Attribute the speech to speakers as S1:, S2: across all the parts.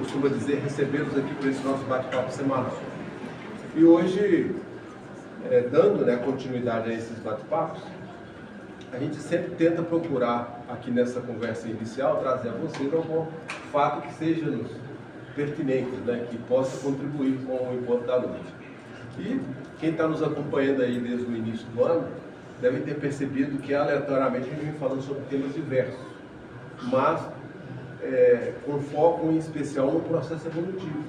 S1: costuma dizer, recebê-los aqui para esse nosso bate-papo semanal. E hoje, dando continuidade a esses bate-papos, a gente sempre tenta procurar, aqui nessa conversa inicial, trazer a vocês algum fato que seja nos pertinente, que possa contribuir com o encontro da noite. E quem está nos acompanhando aí desde o início do ano, deve ter percebido que aleatoriamente a gente vem falando sobre temas diversos, mas com foco em especial no processo evolutivo,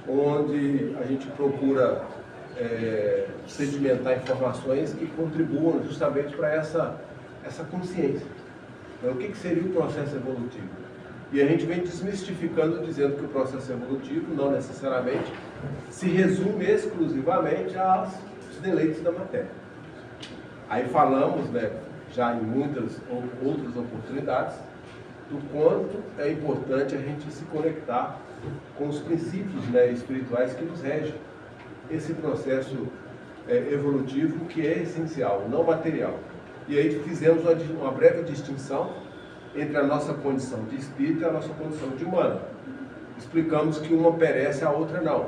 S1: onde a gente procura sedimentar informações que contribuam justamente para essa consciência. Então, o que seria o processo evolutivo? E a gente vem desmistificando, dizendo que o processo evolutivo não necessariamente se resume exclusivamente aos deleites da matéria. Aí falamos, já em muitas outras oportunidades, do quanto é importante a gente se conectar com os princípios espirituais que nos regem esse processo evolutivo que é essencial, não material. E aí fizemos uma breve distinção entre a nossa condição de espírito e a nossa condição de humano. Explicamos que uma perece, a outra não.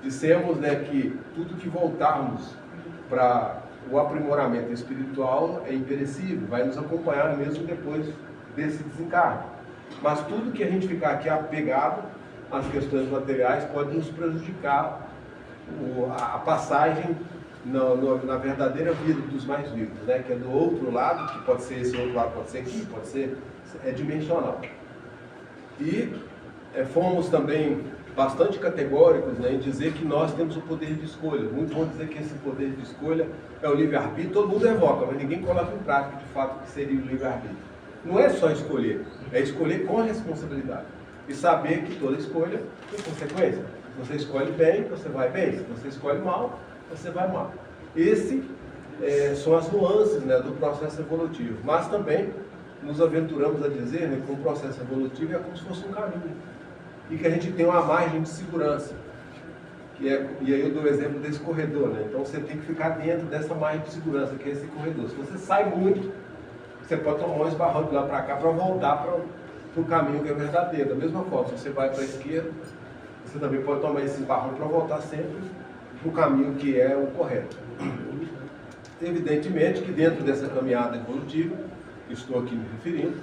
S1: Dissemos que tudo que voltarmos para o aprimoramento espiritual é imperecível, vai nos acompanhar mesmo depois desse desencarne. Mas tudo que a gente ficar aqui apegado às questões materiais pode nos prejudicar a passagem na verdadeira vida dos mais vivos, que é do outro lado, que pode ser esse outro lado, pode ser aqui, pode ser dimensional. E fomos também bastante categóricos em dizer que nós temos o poder de escolha. Muitos vão dizer que esse poder de escolha é o livre-arbítrio, todo mundo evoca, mas ninguém coloca em prática de fato o que seria o livre-arbítrio. Não é só escolher, é escolher com responsabilidade. E saber que toda escolha tem consequência. Se você escolhe bem, você vai bem. Se você escolhe mal, você vai mal. Esse são as nuances do processo evolutivo. Mas também nos aventuramos a dizer que um processo evolutivo é como se fosse um caminho. E que a gente tem uma margem de segurança. E aí eu dou o exemplo desse corredor. Então você tem que ficar dentro dessa margem de segurança, que é esse corredor. Se você sai muito, você pode tomar um esbarrão de lá para cá para voltar para o caminho que é verdadeiro. Da mesma forma, se você vai para a esquerda, você também pode tomar esse esbarrão para voltar sempre para o caminho que é o correto. Evidentemente que dentro dessa caminhada evolutiva, que estou aqui me referindo,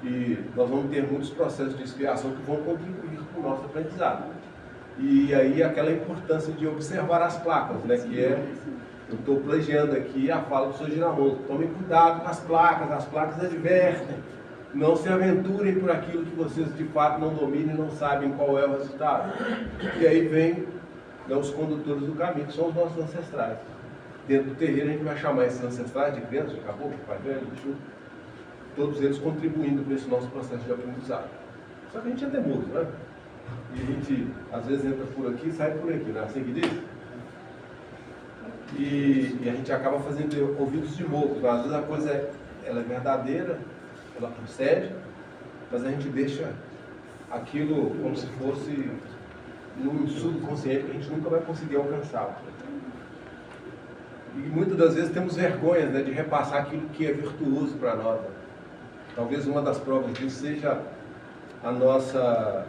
S1: e nós vamos ter muitos processos de expiação que vão contribuir para o nosso aprendizado. E aí aquela importância de observar as placas, que eu estou plagiando aqui a fala do Sr. Giramonte. Tomem cuidado com as placas advertem. Não se aventurem por aquilo que vocês de fato não dominam e não sabem qual é o resultado. E aí vem os condutores do caminho, que são os nossos ancestrais. Dentro do terreiro a gente vai chamar esses ancestrais de crianças, de caboclo, de pai velho, de chuva, todos eles contribuindo para esse nosso processo de aprendizado. Só que a gente é teimoso, E a gente às vezes entra por aqui e sai por aqui, não é assim que diz? E a gente acaba fazendo ouvidos de moco. Às vezes a coisa ela é verdadeira, ela procede, mas a gente deixa aquilo como se fosse num subconsciente que a gente nunca vai conseguir alcançar. E muitas das vezes temos vergonha de repassar aquilo que é virtuoso para nós. Talvez uma das provas disso seja a nossa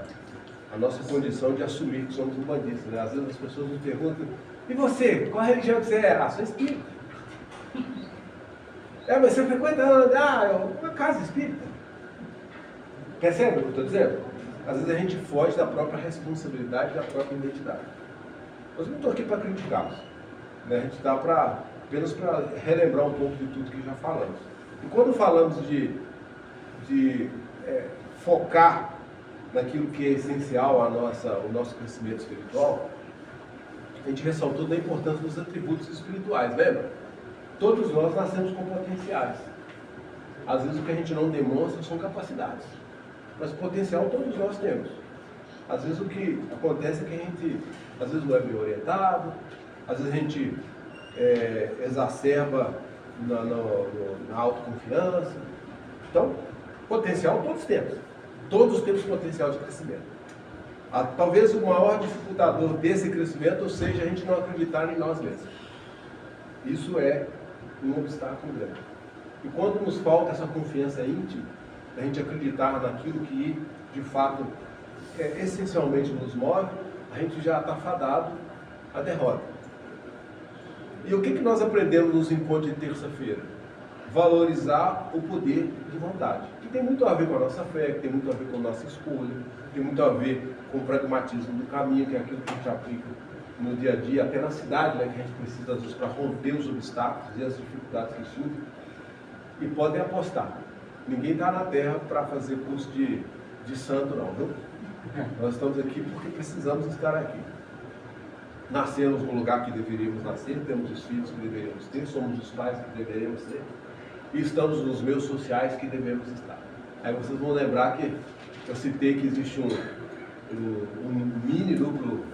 S1: condição de assumir que somos umbandistas. Às vezes as pessoas nos perguntam: e você? Qual religião que você é? Sou espírita. Mas você frequenta uma casa espírita. Percebe o que eu estou dizendo? Às vezes a gente foge da própria responsabilidade, da própria identidade. Mas eu não estou aqui para criticá-los. A gente está apenas para relembrar um pouco de tudo que já falamos. E quando falamos de focar naquilo que é essencial o nosso crescimento espiritual, a gente ressaltou da importância dos atributos espirituais, lembra? Todos nós nascemos com potenciais. Às vezes o que a gente não demonstra são capacidades, mas potencial todos nós temos. Às vezes o que acontece é que a gente, às vezes não é bem orientado, às vezes a gente exacerba na autoconfiança. Então, potencial todos temos. Todos temos potencial de crescimento. Talvez o maior dificultador desse crescimento seja a gente não acreditar em nós mesmos. Isso é um obstáculo grande. E quando nos falta essa confiança íntima, a gente acreditar naquilo que de fato essencialmente nos move, a gente já está fadado à derrota. E o que nós aprendemos nos encontros de terça-feira? Valorizar o poder de vontade, que tem muito a ver com a nossa fé, que tem muito a ver com a nossa escolha, tem muito a ver com o pragmatismo do caminho, que é aquilo que a gente aplica no dia a dia, até na cidade, né, que a gente precisa às vezes para romper os obstáculos e as dificuldades que surgem. E podem apostar, ninguém está na Terra para fazer curso de santo não, viu? Nós estamos aqui porque precisamos estar aqui. Nascemos no lugar que deveríamos nascer, temos os filhos que deveríamos ter, somos os pais que deveríamos ser, e estamos nos meios sociais que devemos estar. Aí vocês vão lembrar que eu citei que existe um mini núcleo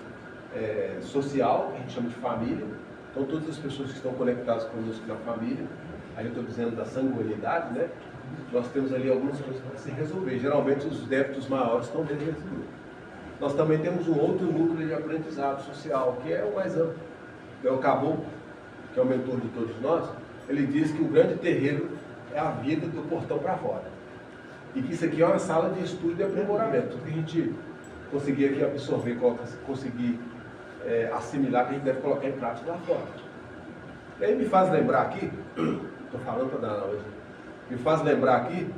S1: social, que a gente chama de família. Então todas as pessoas que estão conectadas conosco na família, aí eu estou dizendo da sanguinidade, né? Nós temos ali algumas coisas para se resolver. Geralmente os débitos maiores estão dentro desse grupo. Nós também temos um outro núcleo de aprendizado social, que é o mais amplo. O Caboclo, que é o mentor de todos nós, ele diz que o grande terreiro é a vida do portão para fora. E que isso aqui é uma sala de estudo e aprimoramento. Tudo que a gente conseguir aqui absorver, conseguir assimilar, que a gente deve colocar em prática lá fora. E aí me faz lembrar aqui, estou falando para dar hoje, me faz lembrar aqui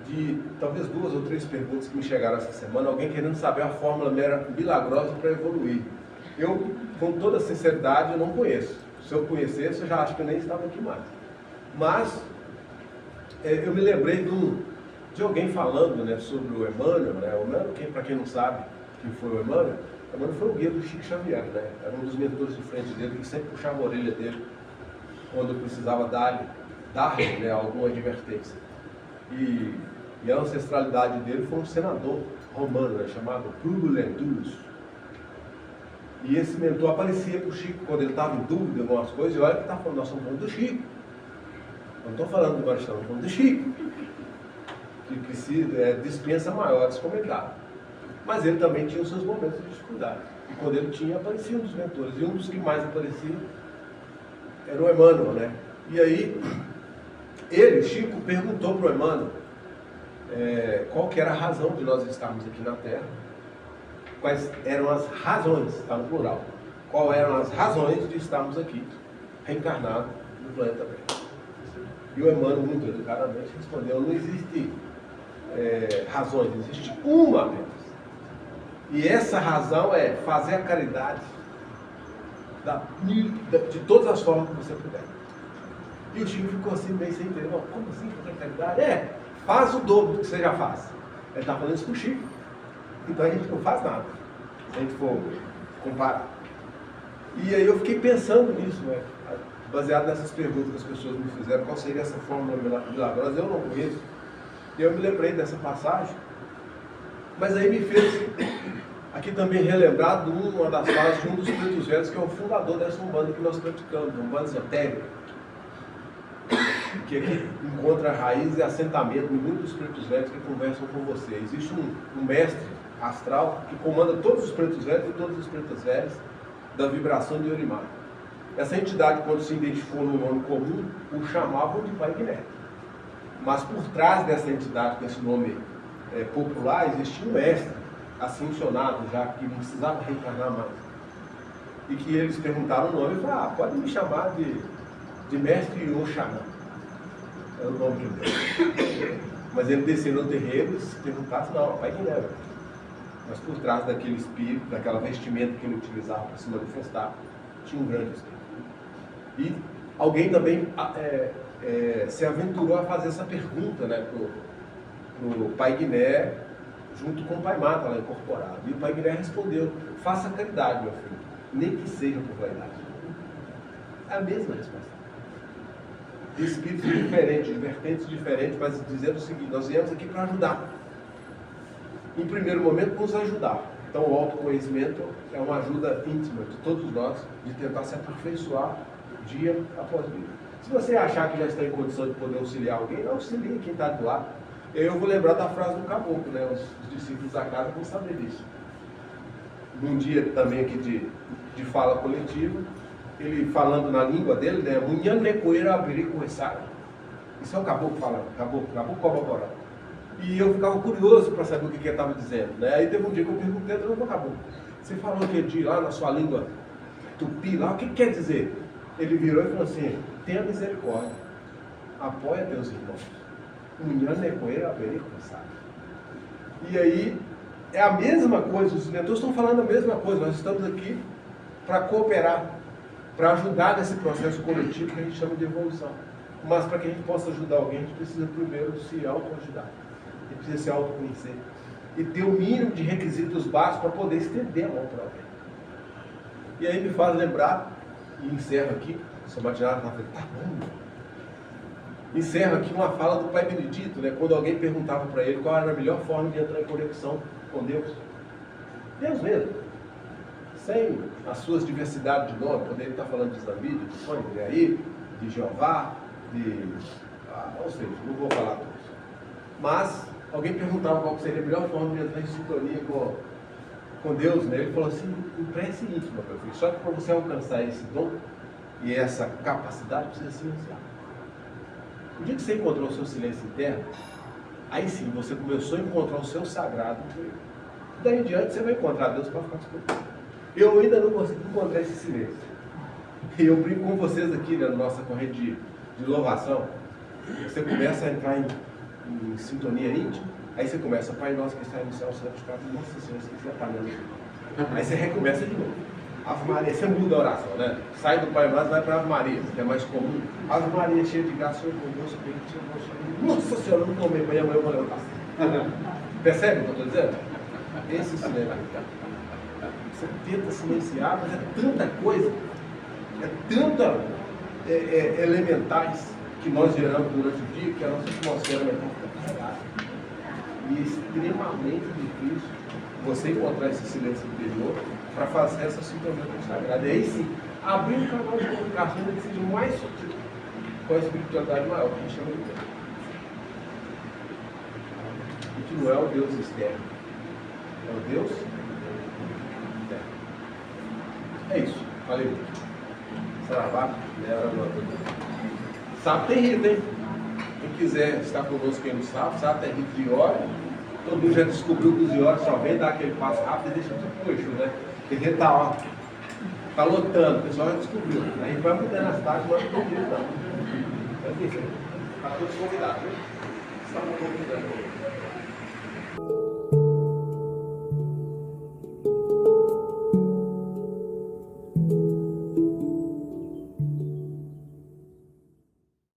S1: de talvez 2 ou 3 perguntas que me chegaram essa semana, alguém querendo saber a fórmula milagrosa para evoluir. Eu, com toda sinceridade, eu não conheço. Se eu conhecesse, eu já acho que eu nem estava aqui mais. Mas, eu me lembrei de alguém falando, né, sobre o Emmanuel, né? O Emmanuel, para quem não sabe quem foi o Emmanuel foi o guia do Chico Xavier, né? Era um dos mentores de frente dele, que sempre puxava a orelha dele quando eu precisava dar-lhe, né, alguma advertência. E a ancestralidade dele foi um senador romano, né, chamado Publio Lentulus. E esse mentor aparecia para o Chico quando ele estava em dúvida em algumas coisas, e olha que nós estamos falando do Chico. Não estou falando do Maristão, estamos falando do Chico, que se dispensa maiores comentários. Mas ele também tinha os seus momentos de dificuldade. E quando ele tinha, apareciam um dos mentores. E um dos que mais aparecia era o Emmanuel, né? E aí, ele, Chico, perguntou para o Emmanuel qual que era a razão de nós estarmos aqui na Terra. Quais eram as razões, está no plural. Qual eram as razões de estarmos aqui, reencarnados no planeta Terra. E o Emmanuel, muito educadamente, respondeu: não existe razões, existe uma apenas. E essa razão é fazer a caridade de todas as formas que você puder. E o Chico ficou assim, meio sem entender. Como assim fazer caridade? Faz o dobro do que você já faz. Ele está falando isso com o Chico. Então a gente não faz nada, se a gente for comparar. E aí eu fiquei pensando nisso, né? Baseado nessas perguntas que as pessoas me fizeram, qual seria essa fórmula milagrosa? Eu não conheço. E eu me lembrei dessa passagem, mas aí me fez aqui também relembrar de uma das falas de um dos pretos velhos, que é o fundador dessa Umbanda que nós praticamos, a Umbanda esotérica, que aqui encontra raiz e assentamento em muitos pretos velhos que conversam com você. Existe um mestre astral que comanda todos os pretos velhos e todas as pretas velhas da vibração de Orimar. Essa entidade, quando se identificou no nome comum, o chamavam de Pai Guiné. Mas por trás dessa entidade, com esse nome popular, existia um mestre ascensionado, já que não precisava reencarnar mais. E que eles perguntaram o nome e falaram: pode me chamar de mestre Oxanã. Era o nome de Deus. Mas ele desceu no terreiro e se perguntasse: não, Pai Guiné. Mas por trás daquele espírito, daquela vestimenta que ele utilizava para se manifestar, tinha um grande espírito. E alguém também se aventurou a fazer essa pergunta, né, pro Pai Guiné, junto com o Pai Mata lá incorporado. E o Pai Guiné respondeu: faça caridade, meu filho, nem que seja por vaidade. É a mesma resposta. De espíritos diferentes, de vertentes diferentes, mas dizendo o seguinte: nós viemos aqui para ajudar. Em primeiro momento, nos ajudar. Então, o autoconhecimento é uma ajuda íntima de todos nós, de tentar se aperfeiçoar dia após dia. Se você achar que já está em condição de poder auxiliar alguém, não auxilie quem está do lado. Eu vou lembrar da frase do Caboclo, né? Os discípulos da casa vão saber disso. Num dia também aqui de fala coletiva, ele falando na língua dele, né? Munhan necoeira abiri começar. Isso é o Caboclo falando, Caboclo cobra. E eu ficava curioso para saber o que ele estava dizendo, né? Aí teve um dia que eu perguntei, não acabou. Você falou aquele dia lá na sua língua tupi lá, o que quer dizer? Ele virou e falou assim, tenha misericórdia, apoia teus irmãos. E aí, é a mesma coisa, os mentores estão falando a mesma coisa, nós estamos aqui para cooperar, para ajudar nesse processo coletivo que a gente chama de evolução. Mas para que a gente possa ajudar alguém, a gente precisa primeiro se autoajudar, a gente precisa se autoconhecer e ter o mínimo de requisitos básicos para poder estender a mão para alguém. E aí me faz lembrar, e encerro aqui, São Batinado tá bom. Encerro aqui uma fala do Pai Benedito, né? Quando alguém perguntava para ele qual era a melhor forma de entrar em conexão com Deus. Deus mesmo. Sem as suas diversidades de nome, quando ele está falando de Zambide, de Sônia, de Jair, de Jeová, ou seja, não vou falar todos. Mas alguém perguntava qual seria a melhor forma de entrar em sintonia com Deus, né? Ele falou assim, em prece íntima, meu filho. Só que para você alcançar esse dom e essa capacidade, precisa silenciar. O dia que você encontrou o seu silêncio interno, aí sim, você começou a encontrar o seu sagrado. Daí em diante você vai encontrar Deus para ficar discutindo. Eu ainda não consegui encontrar esse silêncio. E eu brinco com vocês aqui, né, na nossa corrente de louvação. Você começa a entrar em sintonia íntima, aí você começa, Pai nosso que está no céu, santificado, nossa Senhora, esqueci a panela. Aí você recomeça de novo. Ave Maria, você muda a oração, né? Sai do Pai Nosso e vai para Ave Maria, que é mais comum. Ave Maria, cheia de graça, Senhor convosco, bendito é o Senhor. Nossa Senhora, eu não tomei banho, amanhã eu vou levantar. Percebe o que eu estou dizendo? Esse silêncio. Você tenta silenciar, mas é tanta coisa, é tanta elementais que nós geramos durante o dia, que a nossa atmosfera mental fica carregada. E é extremamente difícil você encontrar esse silêncio interior para fazer essa sintonia com o sagrado. E aí sim, abrir um canal de comunicação que seja mais sutil, com a espiritualidade maior, que a gente chama de Deus. E que não é o Deus externo, é o Deus interno. É isso. Valeu. Saravá, sábado tem rito, hein? Quem quiser estar conosco aí no sábado tem rito de hora. Todo mundo já descobriu que os de hora só vem dar aquele passo rápido e deixa tudo coxo, né? Porque tá, ó, tá lotando, o pessoal já descobriu. A gente vai mudando as taxas, mas não tem jeito não. Mas enfim, tá todos convidados, viu? Estamos convidando.